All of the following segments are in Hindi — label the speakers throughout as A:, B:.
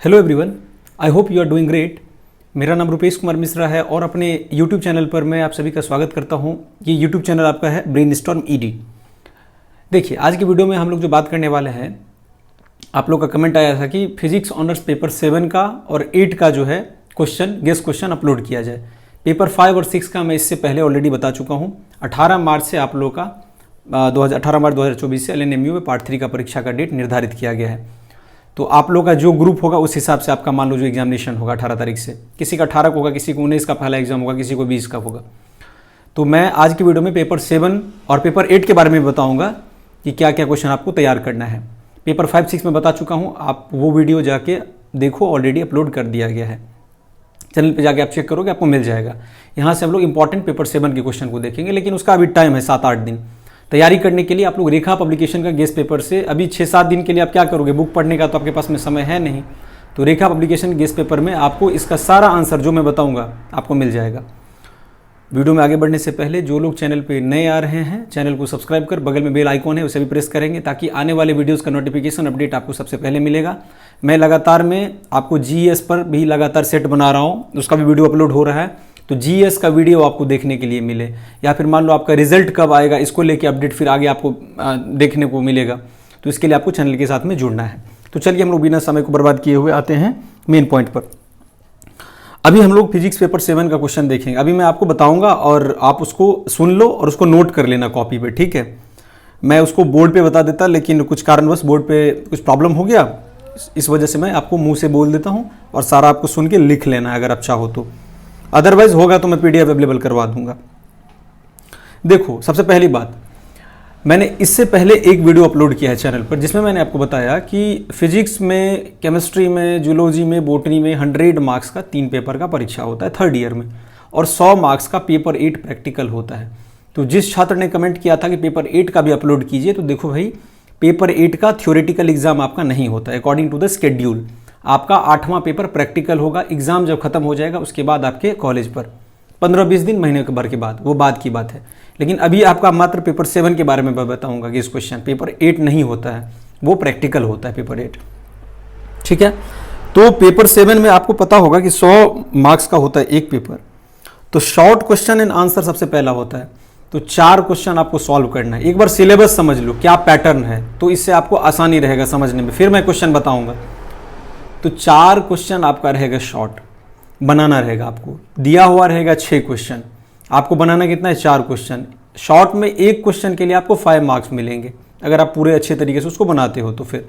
A: Hello everyone, I hope you are doing great. मेरा नाम रुपेश कुमार मिश्रा है और अपने यूट्यूब चैनल पर मैं आप सभी का स्वागत करता हूं। ये यूट्यूब चैनल आपका है ब्रेनस्टॉर्म ईडी। देखिए, आज की वीडियो में हम लोग जो बात करने वाले हैं, आप लोग का कमेंट आया था कि फिजिक्स ऑनर्स पेपर 7 का और 8 का जो है गेस्ट क्वेश्चन अपलोड किया जाए। पेपर 5 और 6 का मैं इससे पहले ऑलरेडी बता चुका हूँ। 18 मार्च से आप लोग का 18 मार्च 2024 से LNMU में पार्ट 3 का परीक्षा का डेट निर्धारित किया गया है। तो आप लोग का जो ग्रुप होगा उस हिसाब से आपका मान लो जो एग्जामिनेशन होगा 18 तारीख से, किसी का 18 को होगा, किसी को 19 का पहला एग्जाम होगा, किसी को 20 का होगा। तो मैं आज की वीडियो में पेपर 7 और पेपर 8 के बारे में बताऊंगा कि क्या क्या क्वेश्चन आपको तैयार करना है। पेपर 5, 6 में बता चुका हूं, आप वो वीडियो जाके देखो, ऑलरेडी अपलोड कर दिया गया है। चैनल पे जाके आप चेक करोगे, आपको मिल जाएगा। यहाँ से हम लोग इंपॉर्टेंट पेपर 7 के क्वेश्चन को देखेंगे, लेकिन उसका अभी टाइम है 7-8 दिन तैयारी करने के लिए। आप लोग रेखा पब्लिकेशन का गेस्ट पेपर से अभी 6-7 दिन के लिए आप क्या करोगे, बुक पढ़ने का तो आपके पास में समय है नहीं। तो रेखा पब्लिकेशन गेस्ट पेपर में आपको इसका सारा आंसर जो मैं बताऊंगा आपको मिल जाएगा। वीडियो में आगे बढ़ने से पहले जो लोग चैनल पे नए आ रहे हैं, चैनल को सब्सक्राइब कर बगल में बेल आइकॉन है उसे भी प्रेस करेंगे, ताकि आने वाले वीडियोज़ का नोटिफिकेशन अपडेट आपको सबसे पहले मिलेगा। मैं लगातार में आपको GS पर भी लगातार सेट बना रहा हूँ, उसका भी वीडियो अपलोड हो रहा है। तो GS का वीडियो आपको देखने के लिए मिले, या फिर मान लो आपका रिजल्ट कब आएगा इसको लेके अपडेट फिर आगे आपको देखने को मिलेगा। तो इसके लिए आपको चैनल के साथ में जुड़ना है। तो चलिए हम लोग बिना समय को बर्बाद किए हुए आते हैं मेन पॉइंट पर। अभी हम लोग फिजिक्स पेपर 7 का क्वेश्चन देखेंगे। अभी मैं आपको बताऊंगा और आप उसको सुन लो और उसको नोट कर लेना कॉपी पे, ठीक है। मैं उसको बोर्ड पे बता देता, लेकिन कुछ कारणवश बोर्ड पे कुछ प्रॉब्लम हो गया, इस वजह से मैं आपको मुंह से बोल देता हूँ और सारा आपको सुन के लिख लेना है अगर आप चाहो तो। अदरवाइज होगा तो मैं PDF अवेलेबल करवा दूंगा। देखो, सबसे पहली बात, मैंने इससे पहले एक वीडियो अपलोड किया है चैनल पर, जिसमें मैंने आपको बताया कि फिजिक्स में, केमिस्ट्री में, जूलॉजी में, बॉटनी में 100 मार्क्स का 3 पेपर का परीक्षा होता है 3rd ईयर में, और 100 मार्क्स का पेपर 8 प्रैक्टिकल होता है। तो जिस छात्र ने कमेंट किया था कि पेपर 8 का भी अपलोड कीजिए, तो देखो भाई, पेपर 8 का थ्योरेटिकल एग्जाम आपका नहीं होता है अकॉर्डिंग टू द शेड्यूल। आपका 8वां पेपर प्रैक्टिकल होगा। एग्जाम जब खत्म हो जाएगा उसके बाद आपके कॉलेज पर 15-20 दिन, महीने भर के बाद, वो बाद की बात है। लेकिन अभी आपका मात्र पेपर 7 के बारे में मैं बताऊंगा कि इस क्वेश्चन पेपर 8 नहीं होता है, वो प्रैक्टिकल होता है पेपर 8, ठीक है। तो पेपर 7 में आपको पता होगा कि 100 मार्क्स का होता है एक पेपर। तो शॉर्ट क्वेश्चन एंड आंसर सबसे पहला होता है। तो 4 क्वेश्चन आपको सॉल्व करना है। एक बार सिलेबस समझ लो क्या पैटर्न है, तो इससे आपको आसानी रहेगा समझने में। फिर मैं क्वेश्चन बताऊंगा। तो 4 क्वेश्चन आपका रहेगा शॉर्ट, बनाना रहेगा आपको। दिया हुआ रहेगा 6 क्वेश्चन, आपको बनाना कितना है, 4 क्वेश्चन। शॉर्ट में एक क्वेश्चन के लिए आपको 5 मार्क्स मिलेंगे अगर आप पूरे अच्छे तरीके से उसको बनाते हो। तो फिर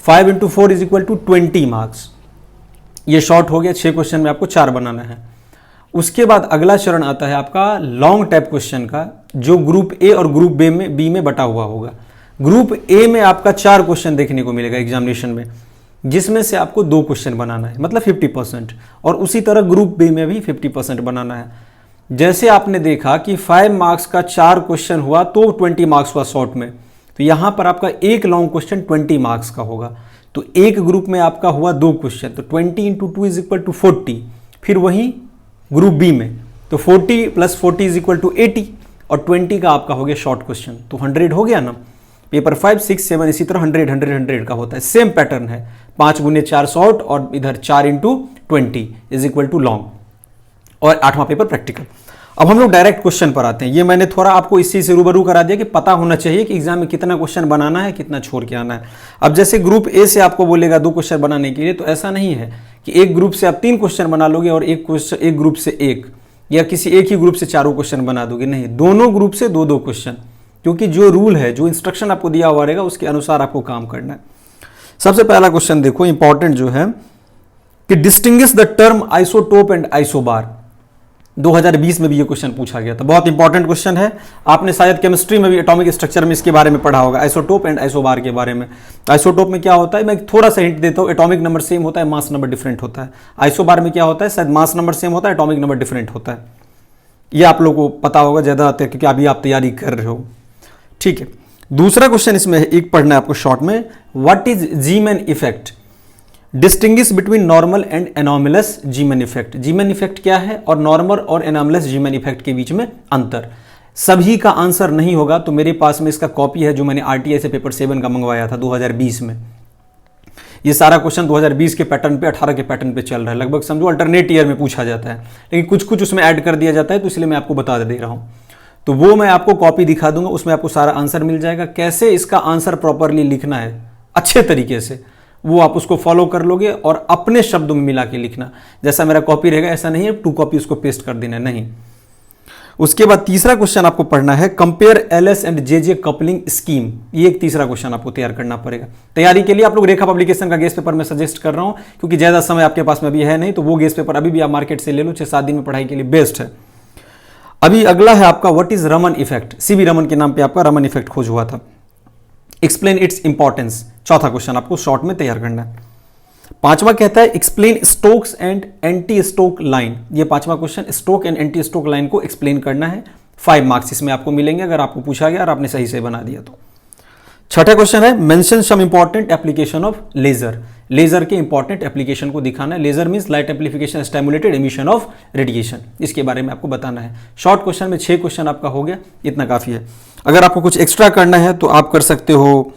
A: 5 × 4 = 20 मार्क्स। ये शॉर्ट हो गया। 6 क्वेश्चन में आपको 4 बनाना है। उसके बाद अगला चरण आता है आपका लॉन्ग टाइप क्वेश्चन का, जो ग्रुप A और ग्रुप बी में बटा हुआ होगा। ग्रुप A में आपका 4 क्वेश्चन देखने को मिलेगा एग्जामिनेशन में, जिसमें से आपको 2 क्वेश्चन बनाना है, मतलब 50%। और उसी तरह ग्रुप B में भी 50% बनाना है। जैसे आपने देखा कि 5 मार्क्स का 4 क्वेश्चन हुआ तो 20 मार्क्स हुआ शॉर्ट में, तो यहां पर आपका एक लॉन्ग क्वेश्चन 20 मार्क्स का होगा। तो एक ग्रुप में आपका हुआ 2 क्वेश्चन, तो 20 × 2 = 40। फिर वहीं ग्रुप बी में तो 40 + 40 = 80, और 20 का आपका हो गया शॉर्ट क्वेश्चन, तो 100 हो गया ना। पेपर 5, 6, 7 इसी तरह 100 का होता है। सेम पैटर्न है, 5 × 4 शॉर्ट और इधर 4 × 20 = लॉन्ग, और 8वां पेपर प्रैक्टिकल। अब हम लोग डायरेक्ट क्वेश्चन पर आते हैं। ये मैंने थोड़ा आपको इसी से रूबरू करा दिया कि पता होना चाहिए कि एग्जाम में कितना क्वेश्चन बनाना है, कितना छोड़ के आना है। अब जैसे ग्रुप A से आपको बोलेगा 2 क्वेश्चन बनाने के लिए, तो ऐसा नहीं है कि एक ग्रुप से आप 3 क्वेश्चन बना लोगे और एक ग्रुप से 1, या किसी एक ही ग्रुप से 4 क्वेश्चन बना दोगे। नहीं, दोनों ग्रुप से 2-2 क्वेश्चन, क्योंकि जो रूल है, जो इंस्ट्रक्शन आपको दिया हुआ रहेगा उसके अनुसार आपको काम करना है। सबसे पहला क्वेश्चन देखो, इंपॉर्टेंट जो है कि distinguish the term isotope and isobar. 2020 में भी ये क्वेश्चन पूछा गया था, बहुत इंपॉर्टेंट क्वेश्चन है। आपने शायद केमिस्ट्री में भी एटॉमिक स्ट्रक्चर में इसके बारे में पढ़ा होगा, आइसोटोप एंड आइसोबार के बारे में। आइसोटोप में क्या होता है, मैं थोड़ा सा हिंट देता हूँ, एटॉमिक नंबर सेम होता है, मास नंबर डिफरेंट होता है। आइसोबार में क्या होता है, शायद मास नंबर सेम होता है, एटॉमिक नंबर डिफरेंट होता है। ये आप लोगों को पता होगा ज़्यादा, क्योंकि अभी आप तैयारी कर रहे हो, ठीक है। दूसरा क्वेश्चन इसमें एक पढ़ना है आपको शॉर्ट में, what is Zeeman effect. Distinguish between normal and anomalous Zeeman effect. Zeeman effect क्या है और नॉर्मल और एनॉमलस जीमैन इफेक्ट के बीच में अंतर। सभी का आंसर नहीं होगा, तो मेरे पास में इसका कॉपी है जो मैंने RTI से पेपर 7 का मंगवाया था 2020 में। ये सारा क्वेश्चन 2020 के पैटर्न पे 18 के पैटर्न पे चल रहा है, लगभग समझो अल्टरनेट ईयर में पूछा जाता है, लेकिन कुछ कुछ उसमें ऐड कर दिया जाता है, तो इसलिए मैं आपको बता दे रहा हूँ। तो वो मैं आपको कॉपी दिखा दूंगा, उसमें आपको सारा आंसर मिल जाएगा। कैसे इसका आंसर प्रॉपरली लिखना है अच्छे तरीके से, वो आप उसको फॉलो कर लोगे और अपने शब्दों में मिला के लिखना। जैसा मेरा कॉपी रहेगा ऐसा नहीं है 2 कॉपी उसको पेस्ट कर देना, नहीं। उसके बाद तीसरा क्वेश्चन आपको पढ़ना है compare LS and JJ coupling scheme. ये एक तीसरा क्वेश्चन आपको तैयार करना पड़ेगा। तैयारी के लिए आप लोग रेखा पब्लिकेशन का गेस्ट पेपर मैं सजेस्ट कर रहा हूं, क्योंकि ज्यादा समय आपके पास में अभी है नहीं, तो वो गेस्ट पेपर अभी भी आप मार्केट से ले लो, 6-7 दिन में पढ़ाई के लिए बेस्ट है। अभी अगला है आपका what is Raman effect. C V Raman के नाम पे आपका रमन इफेक्ट खोज हुआ था। एक्सप्लेन इट्स इंपॉर्टेंस, चौथा क्वेश्चन आपको शॉर्ट में तैयार करना है। पांचवा कहता है explain Stokes and anti Stoke line. ये पांचवा question, Stoke and anti Stoke line को एक्सप्लेन करना है। 5 मार्क्स इसमें आपको मिलेंगे अगर आपको पूछा गया और आपने सही से बना दिया तो। छठा क्वेश्चन है mention some important application of laser. Laser के इंपॉर्टेंट एप्लीकेशन को दिखाना है। Laser means light amplification stimulated emission of radiation, इसके बारे में आपको बताना है। शॉर्ट क्वेश्चन में 6 क्वेश्चन आपका हो गया, इतना काफी है। अगर आपको कुछ एक्स्ट्रा करना है तो आप कर सकते हो,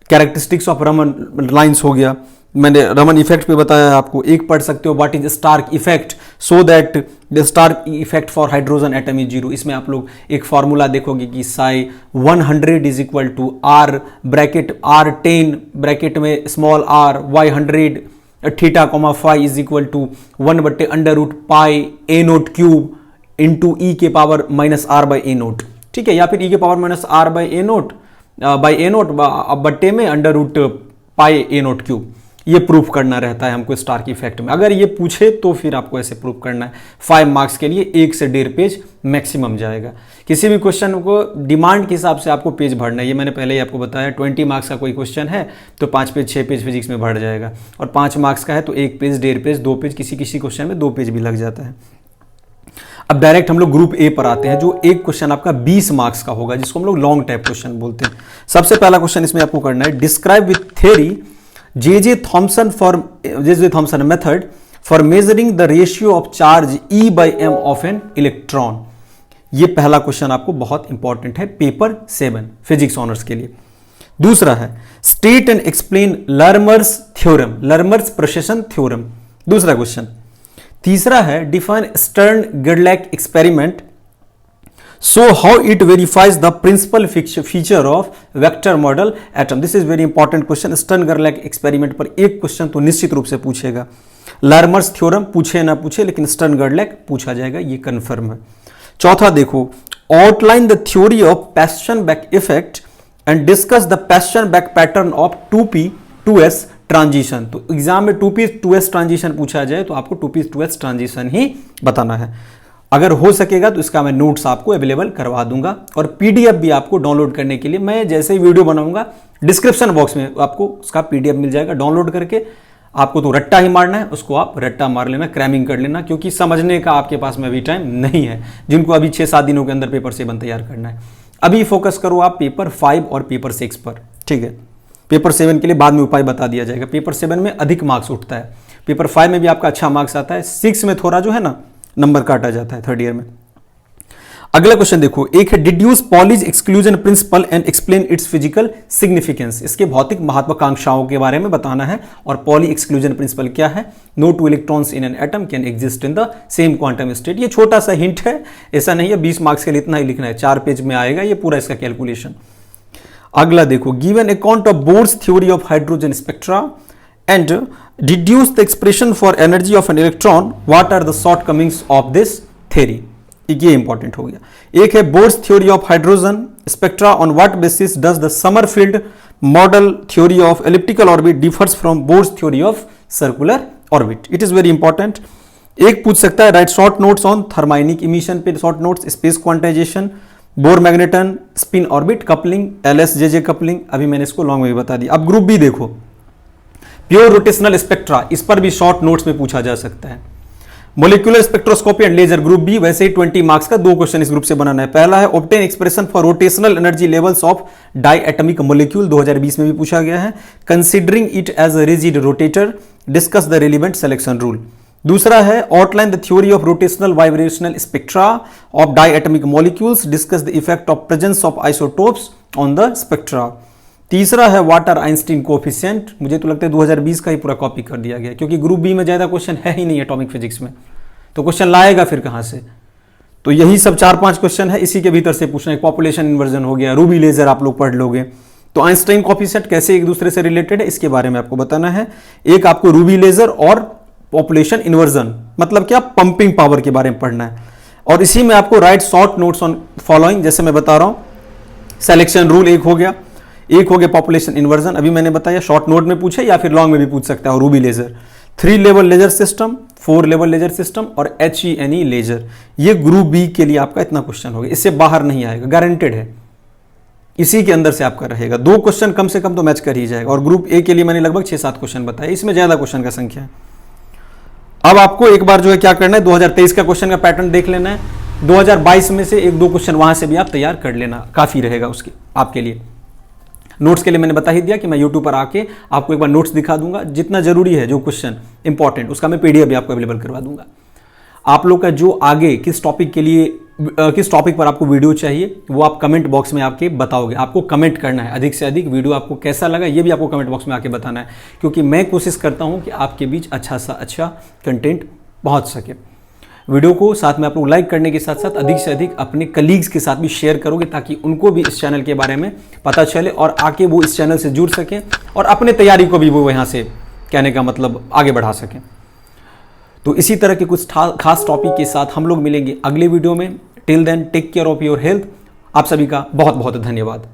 A: कैरेक्टरिस्टिक्स ऑफ रमन लाइंस हो गया, मैंने रमन इफेक्ट पे बताया आपको। एक पढ़ सकते हो what is Stark effect, so that the Stark effect for hydrogen atom is 0। इसमें आप लोग एक फॉर्मूला देखोगे कि psi 100 is equal to R bracket R10 bracket में small r y100 theta comma phi is equal to 1/√पाई a0 क्यूब इंटू e के power minus r by a0, ठीक है, या फिर e के power minus r by a0 by a0 बट्टे में √पाई a0 क्यूब। ये प्रूफ करना रहता है हमको स्टार्क इफेक्ट में। अगर ये पूछे तो फिर आपको ऐसे प्रूफ करना है। 5 मार्क्स के लिए 1 से 1.5 पेज मैक्सिमम जाएगा। किसी भी क्वेश्चन को डिमांड के हिसाब से आपको पेज भरना है, ये मैंने पहले ही आपको बताया। 20 मार्क्स का कोई क्वेश्चन है तो 5 पेज 6 पेज फिजिक्स में भर जाएगा, और 5 मार्क्स का है तो 1 पेज 1.5 पेज 2 पेज, किसी किसी क्वेश्चन में 2 पेज भी लग जाता है। अब डायरेक्ट हम लोग ग्रुप ए पर आते हैं, जो एक क्वेश्चन आपका 20 मार्क्स का होगा, जिसको हम लोग लॉन्ग टाइप क्वेश्चन बोलते हैं। सबसे पहला क्वेश्चन इसमें आपको करना है describe with theory J Thomson method for measuring the ratio of charge E/m of an electron. ये पहला क्वेश्चन आपको बहुत इंपॉर्टेंट है पेपर 7 फिजिक्स ऑनर्स के लिए। दूसरा है state and explain Larmor's theorem, Larmor's precession theorem, दूसरा क्वेश्चन। तीसरा है डिफाइन स्टर्न गेरलैक experiment, so how it verifies the principal feature of vector model atom. This is very important question. Stern गेरलैक एक्सपेरिमेंट पर एक क्वेश्चन तो निश्चित रूप से पूछेगा। लर्मर्स थ्योरम पूछे ना पूछे, लेकिन स्टर्न गेरलैक पूछा जाएगा, ये कंफर्म है। चौथा देखो outline the theory of passion back effect and discuss the passion back pattern of 2p 2s transition. तो एग्जाम में 2p 2s ट्रांजिशन पूछा जाए तो आपको 2p 2s ट्रांजिशन ही बताना है। अगर हो सकेगा तो इसका मैं नोट्स आपको अवेलेबल करवा दूंगा, और पीडीएफ भी आपको डाउनलोड करने के लिए मैं जैसे ही वीडियो बनाऊंगा डिस्क्रिप्शन बॉक्स में आपको उसका पीडीएफ मिल जाएगा। डाउनलोड करके आपको तो रट्टा ही मारना है, उसको आप रट्टा मार लेना, क्रैमिंग कर लेना, क्योंकि समझने का आपके पास में अभी टाइम नहीं है, जिनको अभी 6-7 दिनों के अंदर पेपर 7 तैयार करना है। अभी फोकस करो आप पेपर 5 और पेपर 6 पर, ठीक है। पेपर 7 के लिए बाद में उपाय बता दिया जाएगा। पेपर 7 में अधिक मार्क्स उठता है, पेपर 5 में भी आपका अच्छा मार्क्स आता है, 6 में थोड़ा जो है ना नंबर काटा जाता है 3rd ईयर में। अगला क्वेश्चन देखो, एक है deduce Pauli's exclusion principle and explain it's physical significance. इसके भौतिक महत्वाकांक्षाओं के बारे में बताना है, और पॉली एक्सक्लूजन प्रिंसिपल क्या है। No 2 electrons in an atom can exist in the same quantum state. ये छोटा सा हिंट है, ऐसा नहीं है 20 मार्क्स के लिए इतना ही लिखना है, 4 पेज में आएगा ये पूरा इसका कैलकुलेशन। अगला देखो give an account of Bohr's theory of hydrogen spectra and deduce the expression for energy of an electron, what are the shortcomings of this theory. ये इंपॉर्टेंट हो गया। एक है Bohr's theory of hydrogen spectra, on what basis does the Sommerfeld model theory of elliptical orbit differs from Bohr's theory of circular orbit. It is very important. एक पूछ सकता है write short notes on thermionic emission पे short notes, space quantization, bore magneton, spin orbit coupling, LS-JJ coupling. अभी मैंने इसको लॉन्ग में बता दिया। अब ग्रुप बी देखो, प्योर रोटेशनल स्पेक्ट्रा, इस पर भी शॉर्ट नोट्स में पूछा जा सकता है। Molecular spectroscopy and laser group B, वैसे ही 20 मार्क्स का 2 क्वेश्चन इस ग्रुप से बनाना है। पहला है obtain expression for rotational energy levels of diatomic molecule, 2020 में भी पूछा गया है। Considering it as a rigid rotator, discuss the relevant selection rule. दूसरा है outline the theory of rotational vibrational spectra of diatomic molecules, discuss the effect of presence of isotopes on the spectra. तीसरा है वाटर आइंस्टीन कोफिशिएंट। मुझे तो लगता है 2020 का ही पूरा कॉपी कर दिया गया, क्योंकि ग्रुप बी में ज़्यादा क्वेश्चन है ही नहीं एटॉमिक फिजिक्स में, तो क्वेश्चन लाएगा फिर कहाँ से। तो यही सब 4-5 क्वेश्चन है, इसी के भीतर से पूछना है। पॉपुलेशन इन्वर्जन हो गया, रूबी लेजर आप लोग पढ़ लोगे। तो आइंस्टाइन कोफिशिएंट कैसे एक दूसरे से रिलेटेड है, इसके बारे में आपको बताना है। एक आपको रूबी लेजर और पॉपुलेशन इन्वर्जन मतलब क्या, पंपिंग पावर के बारे में पढ़ना है। और इसी में आपको right short notes on following, जैसे मैं बता रहा हूं। सिलेक्शन रूल एक हो गया पॉपुलेशन इन्वर्जन, अभी मैंने बताया। शॉर्ट नोट में पूछे या फिर लॉन्ग में भी पूछ सकता है। Ruby laser, 3 level laser system, 4 level laser system और HENE लेजर। ये ग्रुप बी के लिए आपका इतना क्वेश्चन होगा, इससे बाहर नहीं आएगा, गारंटेड है। इसी के अंदर से आपका रहेगा। 2 क्वेश्चन कम से कम तो मैच कर ही जाएगा। और ग्रुप ए के लिए मैंने लगभग 6-7 क्वेश्चन बताया, इसमें ज्यादा क्वेश्चन का संख्या है। अब आपको एक बार जो है क्या करना है, 2023 का क्वेश्चन का पैटर्न देख लेना है। 2022 में से 1-2 क्वेश्चन वहां से भी आप तैयार कर लेना, काफी रहेगा उसके आपके लिए। नोट्स के लिए मैंने बता ही दिया कि मैं यूट्यूब पर आके आपको एक बार नोट्स दिखा दूंगा, जितना जरूरी है जो क्वेश्चन इंपॉर्टेंट, उसका मैं PDF भी आपको अवेलेबल करवा दूंगा। आप लोग का जो आगे किस टॉपिक के लिए किस टॉपिक पर आपको वीडियो चाहिए वो आप कमेंट बॉक्स में आके बताओगे। आपको कमेंट करना है अधिक से अधिक, वीडियो आपको कैसा लगा ये भी आपको कमेंट बॉक्स में आके बताना है, क्योंकि मैं कोशिश करता हूं कि आपके बीच अच्छा सा अच्छा कंटेंट पहुंच सके। वीडियो को साथ में आप लोग लाइक करने के साथ साथ अधिक से अधिक अपने कलीग्स के साथ भी शेयर करोगे, ताकि उनको भी इस चैनल के बारे में पता चले और आके वो इस चैनल से जुड़ सकें और अपने तैयारी को भी वो यहाँ से, कहने का मतलब, आगे बढ़ा सकें। तो इसी तरह के कुछ खास टॉपिक के साथ हम लोग मिलेंगे अगले वीडियो में। Till then take care of your health. आप सभी का बहुत बहुत धन्यवाद।